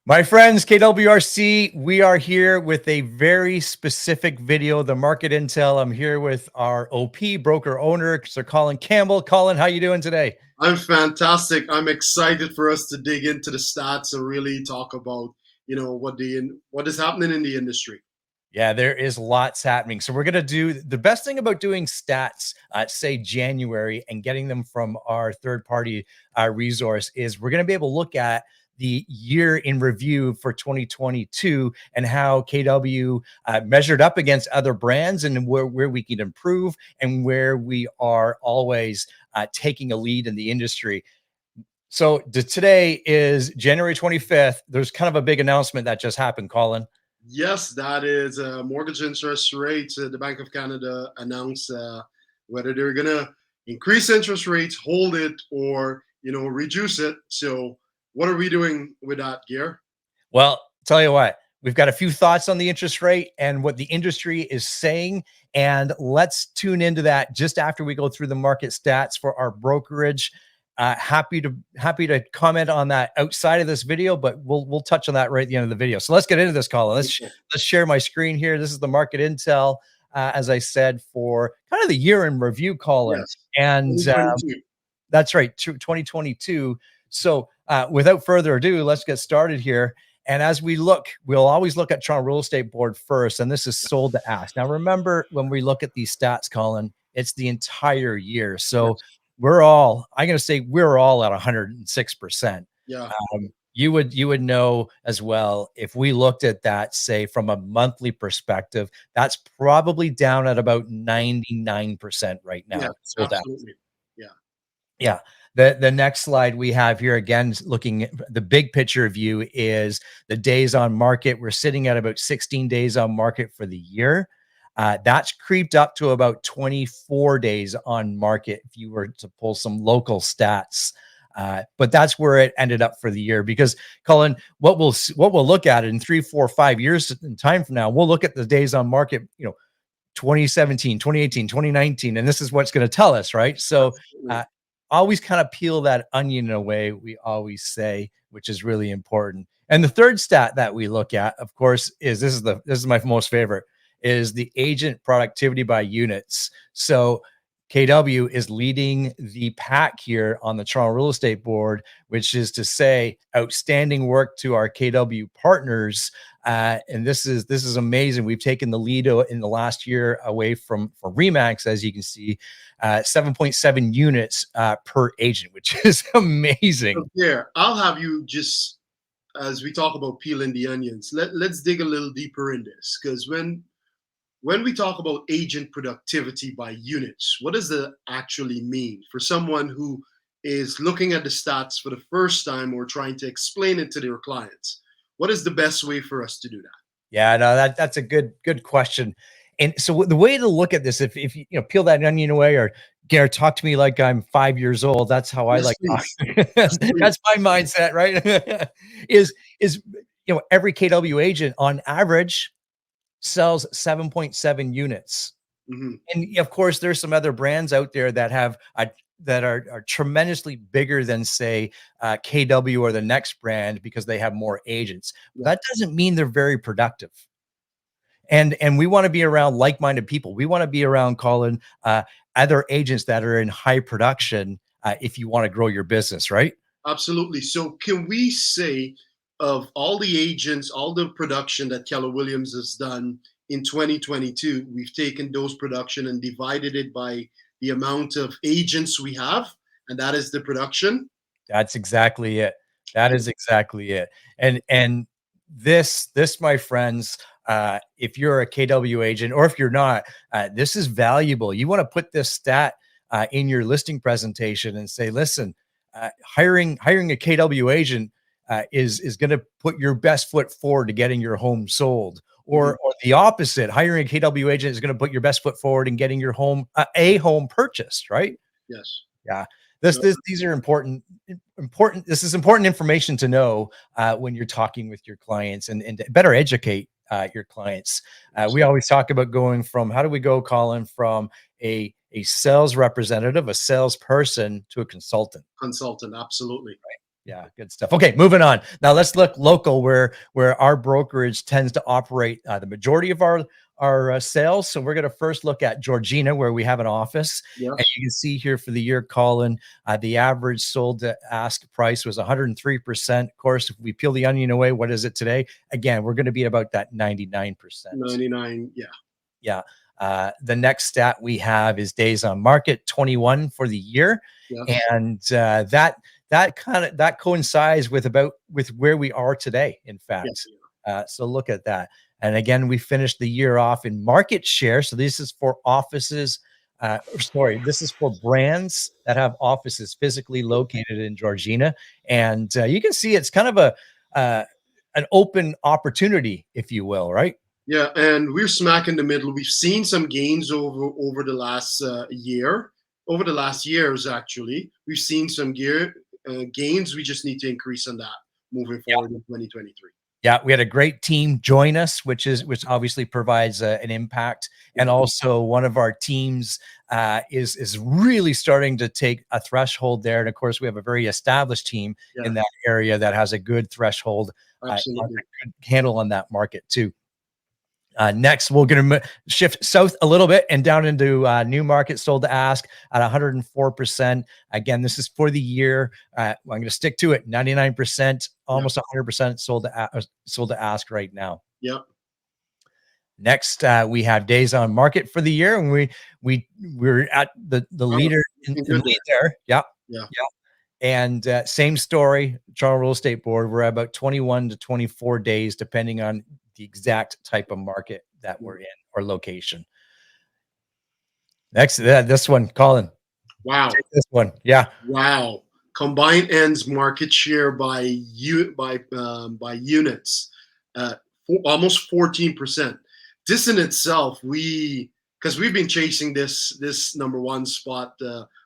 My friends, KWRC, we are here with a very specific video, the market intel. I'm here with our OP broker owner, Sir Colin Campbell. Colin, how you doing today? I'm fantastic. I'm excited for us to dig into the stats and really talk about, what is happening in the industry. Yeah, there is lots happening. So we're going to do the best thing about doing stats, say January, and getting them from our third party resource is we're going to be able to look at the year in review for 2022 and how KW measured up against other brands and where we can improve and where we are always taking a lead in the industry. So today is January 25th. There's kind of a big announcement that just happened, Colin. Yes, that is mortgage interest rates. The Bank of Canada announced whether they're going to increase interest rates, hold it, or reduce it. So, what are we doing with that, Gear? Well, tell you what, we've got a few thoughts on the interest rate and what the industry is saying. And let's tune into that just after we go through the market stats for our brokerage. Happy to comment on that outside of this video, but we'll touch on that right at the end of the video. So let's get into this, Colin. Let's share my screen here. This is the market intel, as I said, for kind of the year in review, Colin. Yes, And 2022. that's right, 2022. So without further ado, let's get started here. And as we look, we'll always look at Toronto Real Estate Board first, and this is sold to ask. Now, remember, when we look at these stats, Colin, it's the entire year. So Yes. I'm going to say we're all at 106%. Yeah. You would know as well if we looked at that, say from a monthly perspective, that's probably down at about 99% right Yeah. now. Sold out. Absolutely. Yeah. Yeah. The next slide we have here, again, looking at the big picture view, is the days on market. We're sitting at about 16 days on market for the year. That's creeped up to about 24 days on market if you were to pull some local stats. But that's where it ended up for the year. Because, Colin, what we'll look at in 3, 4, 5 years in time from now, we'll look at the days on market, 2017, 2018, 2019, and this is what's going to tell us, right? So Absolutely. always kind of peel that onion away, we always say, which is really important. And the third stat that we look at, of course, is this is my most favorite, is the agent productivity by units. So KW is leading the pack here on the Toronto Real Estate Board, which is to say outstanding work to our KW partners. And this is amazing. We've taken the lead in the last year away from Remax, as you can see, 7.7 units per agent, which is amazing. So here, I'll have you just as we talk about peeling the onions. Let's dig a little deeper in this because when we talk about agent productivity by units, what does that actually mean for someone who is looking at the stats for the first time or trying to explain it to their clients? What is the best way for us to do that? Yeah, no, that's a good question. And so the way to look at this, if you peel that onion away, or Garrett, talk to me like I'm 5 years old. That's how I Yes, like please. talking. Yes, please. That's my mindset, right? is every KW agent on average sells 7.7 units. Mhm. And of course, there's some other brands out there that have that are tremendously bigger than, say, KW or the next brand because they have more agents. Yeah, That doesn't mean they're very productive. And we want to be around like-minded people. We want to be around, Colin, other agents that are in high production if you want to grow your business, right? absolutely. So, can we say of all the agents, all the production that Keller Williams has done in 2022, we've taken those production and divided it by the amount of agents we have, and that is the production? That's exactly it. That is exactly it. And this, my friends, if you're a KW agent or if you're not, this is valuable. You want to put this stat in your listing presentation and say, listen, hiring a KW agent is going to put your best foot forward to getting your home sold. Mhm. Or the opposite, hiring a KW agent is going to put your best foot forward in getting your home a home purchased, right? Yes. Yeah. No, These are important. This is important information to know when you're talking with your clients and to better educate your clients. We absolutely. always talk about going from, how do we go, Colin, from a sales representative, a salesperson, to a consultant. Consultant, absolutely. Yeah, good stuff. Okay, moving on. Now let's look local, where our brokerage tends to operate the majority of our sales. So we're going to first look at Georgina, where we have an office, Yeah. and you can see here for the year, Colin, the average sold to ask price was 103%. Of course, if we peel the onion away, what is it today? Again, we're going to be about that 99%. 99. Yeah. Yeah. The next stat we have is days on market, 21 for the year, Yes. and that coincides with where we are today. In Yes. fact, so look at that. And again, we finished the year off in market share. So this is for offices. Sorry, this is for brands that have offices physically located in Georgina, and you can see it's kind of an open opportunity, if you will, right? Yeah, and we're smack in the middle. We've seen some gains over the last year, over the last years actually. We've seen some gains. We just need to increase on that moving forward in 2023. Yeah, we had a great team join us, which obviously provides an impact, and Yeah, also one of our teams is really starting to take a threshold there. And of course, we have a very established team yeah, in that area that has a good threshold, a absolutely. good handle on that market too. Next, we're going to shift south a little bit and down into new market sold to ask at 104%. Again, this is for the year. I'm going to stick to it. 99%, Yeah, almost 100% sold to ask right now. yeah. Next, we have days on market for the year, and we're at the Oh, leader in looking good lead there. there. Yeah, Yeah, yeah. And same story, Toronto Real Estate Board. We're at about 21 to 24 days, depending on the exact type of market that we're in or location. Next, this one, Colin, wow, take this one. Yeah, wow. Combined ends market share by units, almost 14%. This in itself, because we've been chasing this number one spot,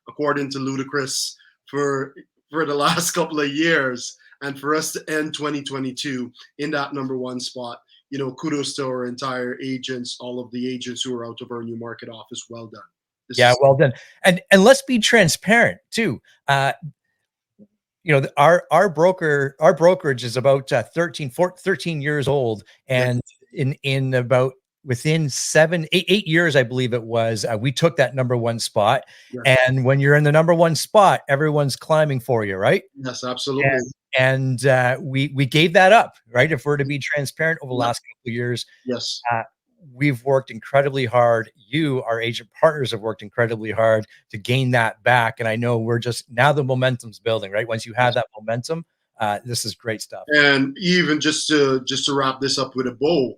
according to Ludacris, for the last couple of years, and for us to end 2022 in that number one spot, kudos to our entire agents, all of the agents who are out of our new market office. Well done. This yeah, is well done. And let's be transparent too. Our brokerage is about 13 years old, yeah, and in about within 8 years, I believe it was, we took that number one spot. yes, And when you're in the number one spot, everyone's climbing for you, right? yes, absolutely. We gave that up, right? If we're to be transparent, over the Yep, last couple of years, yes. uh, we've worked incredibly hard. Our agent partners, have worked incredibly hard to gain that back. And I know we're just now the momentum's building, right? Once you have that momentum, this is great stuff. And even just to wrap this up with a bow,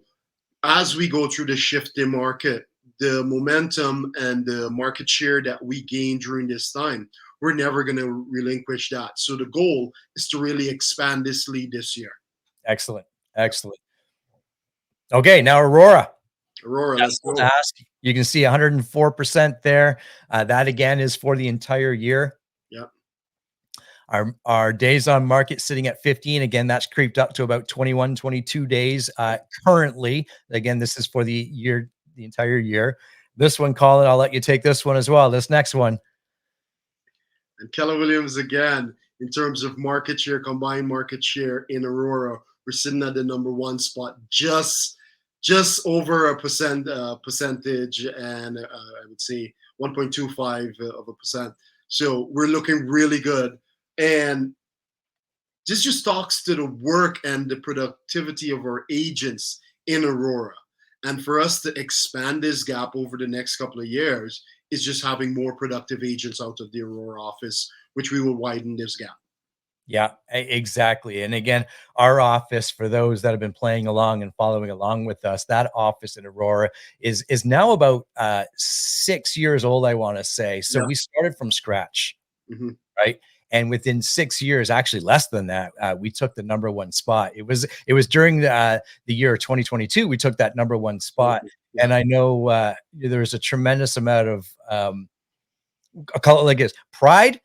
as we go through the shift in market, the momentum and the market share that we gain during this time, we're never going to relinquish that. So the goal is to really expand this lead this year. Excellent. Excellent. Okay, now Aurora. Aurora, let's That's sold to go. ask. You can see 104% there. That again is for the entire year. Yeah, Our days on market sitting at 15. Again, that's creeped up to about 21, 22 days currently. Again, this is for the year, the entire year. This one, Colin, I'll let you take this one as well. This next one. and Keller Williams again, in terms of market share, combined market share in Aurora, we're sitting at the number one spot, just over a percentage, and I would say 1.25 of a percent. So we're looking really good, and this just talks to the work and the productivity of our agents in Aurora. And for us to expand this gap over the next couple of years is just having more productive agents out of the Aurora office, which we will widen this gap. Yeah, exactly. And again, our office, for those that have been playing along and following along with us, that office in Aurora is now about 6 years old, I want to say. So Yeah. we started from scratch, Hmm. right? And within 6 years, actually less than that, we took the number one spot. It was during the year 2022 we took that number one spot, Yeah. and I know there's a tremendous amount of I'll call it like this, pride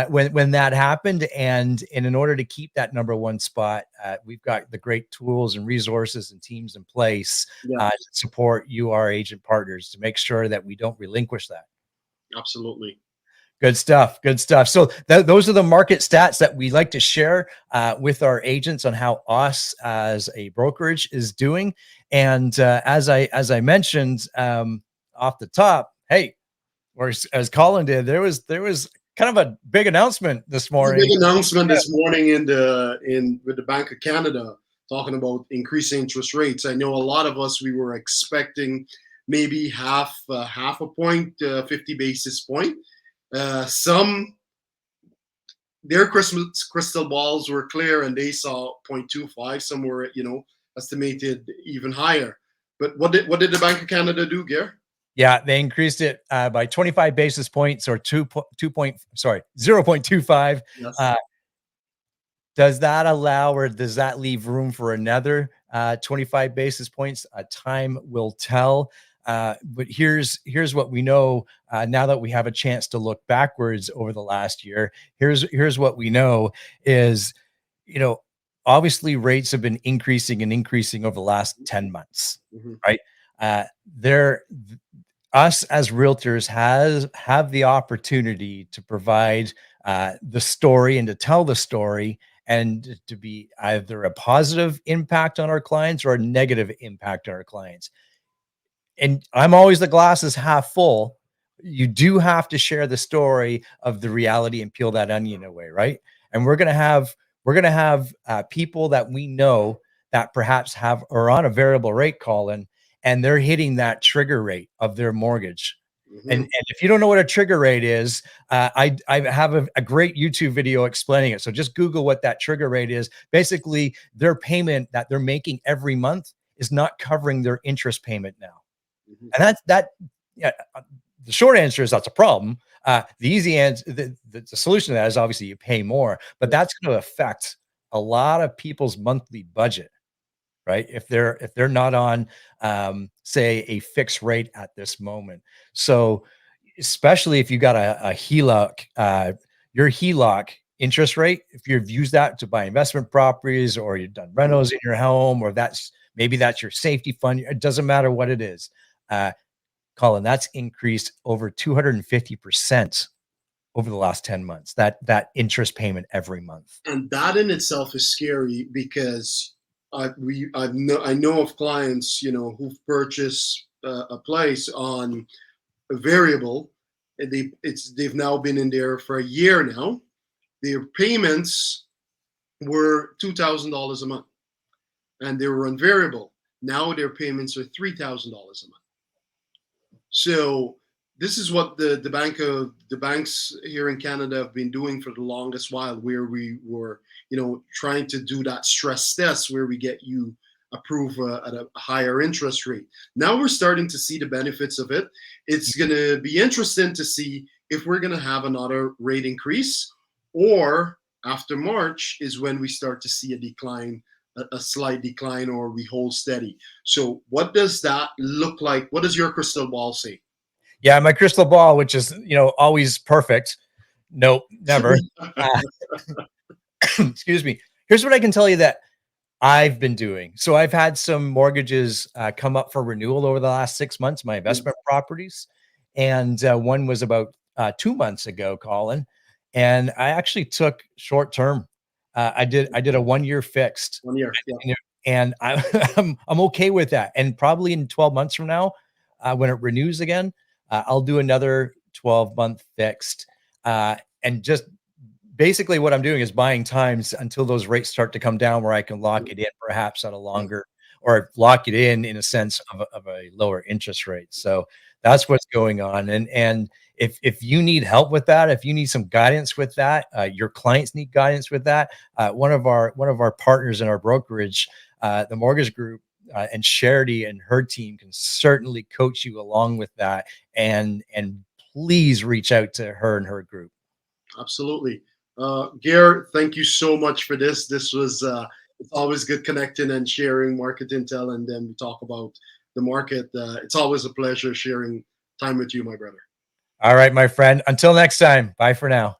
when that happened. And in order to keep that number one spot, we've got the great tools and resources and teams in place Yeah. to support our agent partners to make sure that we don't relinquish that. Absolutely. Good stuff. Good stuff. So those are the market stats that we like to share with our agents on how us as a brokerage is doing. And as I mentioned off the top, hey, or as Colin did, there was kind of a big announcement this There's a big morning. announcement this morning in with the Bank of Canada talking about increasing interest rates. I know a lot of us we were expecting maybe half a point, 50 basis point. Some their Christmas crystal balls were clear and they saw 0.25. Some were estimated even higher. But what did the Bank of Canada do, Gare? Yeah, they increased it by 25 basis points or 0.25. Yes. Uh, does that allow or does that leave room for another 25 basis points? Time will tell. But here's what we know now that we have a chance to look backwards over the last year. Here's what we know is, you know, obviously rates have been increasing and increasing over the last 10 months, Hmm. right? There us as realtors have the opportunity to provide the story and to tell the story and to be either a positive impact on our clients or a negative impact on our clients. And I'm always the glass is half full. You do have to share the story of the reality and peel that onion away, right? And we're gonna have people that we know that perhaps have are on a variable rate, Colin, and they're hitting that trigger rate of their mortgage. And, Hmm. and if you don't know what a trigger rate is, I have a great YouTube video explaining it. So just Google what that trigger rate is. Basically, their payment that they're making every month is not covering their interest payment now. Hmm. And yeah, the short answer is that's a problem. The easy answer, the solution to that is obviously you pay more, but that's going to affect a lot of people's monthly budget, right? If they're not on, say, a fixed rate at this moment. So, especially if you got a HELOC, your HELOC interest rate, if you've used that to buy investment properties or you've done renos in your home, or maybe that's your safety fund. It doesn't matter what it is. Uh, Colin, that's increased over 250% over the last 10 months, that interest payment every month. And that in itself is scary because I know of clients who've purchased a place on a variable. And they've now been in there for a year now. Their payments were $2,000 a month, and they were on variable. Now their payments are $3,000 a month. So this is what the banks here in Canada have been doing for the longest while, where we were, trying to do that stress test where we get you approved at a higher interest rate. Now we're starting to see the benefits of it. It's going to be interesting to see if we're going to have another rate increase, or after March is when we start to see a decline, a slight decline, or we hold steady. So, what does that look like? What does your crystal ball say? Yeah, my crystal ball, which is always perfect. Nope, never. Uh, excuse me. Here's what I can tell you that I've been doing. So I've had some mortgages come up for renewal over the last 6 months, my investment properties. And one was about 2 months ago, Colin. And I actually took short term. I did a 1 year fixed. 1 year, yeah. And I'm okay with that. And probably in 12 months from now, when it renews again, I'll do another 12-month fixed. And just basically what I'm doing is buying times until those rates start to come down where I can lock it in perhaps at a longer, or lock it in a sense of a lower interest rate. So that's what's going on. And if you need help with that, if you need some guidance with that, your clients need guidance with that. One of our partners in our brokerage, the mortgage group, and Charity and her team can certainly coach you along with that. And please reach out to her and her group. Absolutely. Gare, thank you so much for this. This was it's always good connecting and sharing market intel, and then we talk about the market. It's always a pleasure sharing time with you, my brother. All right, my friend. Until next time. Bye for now.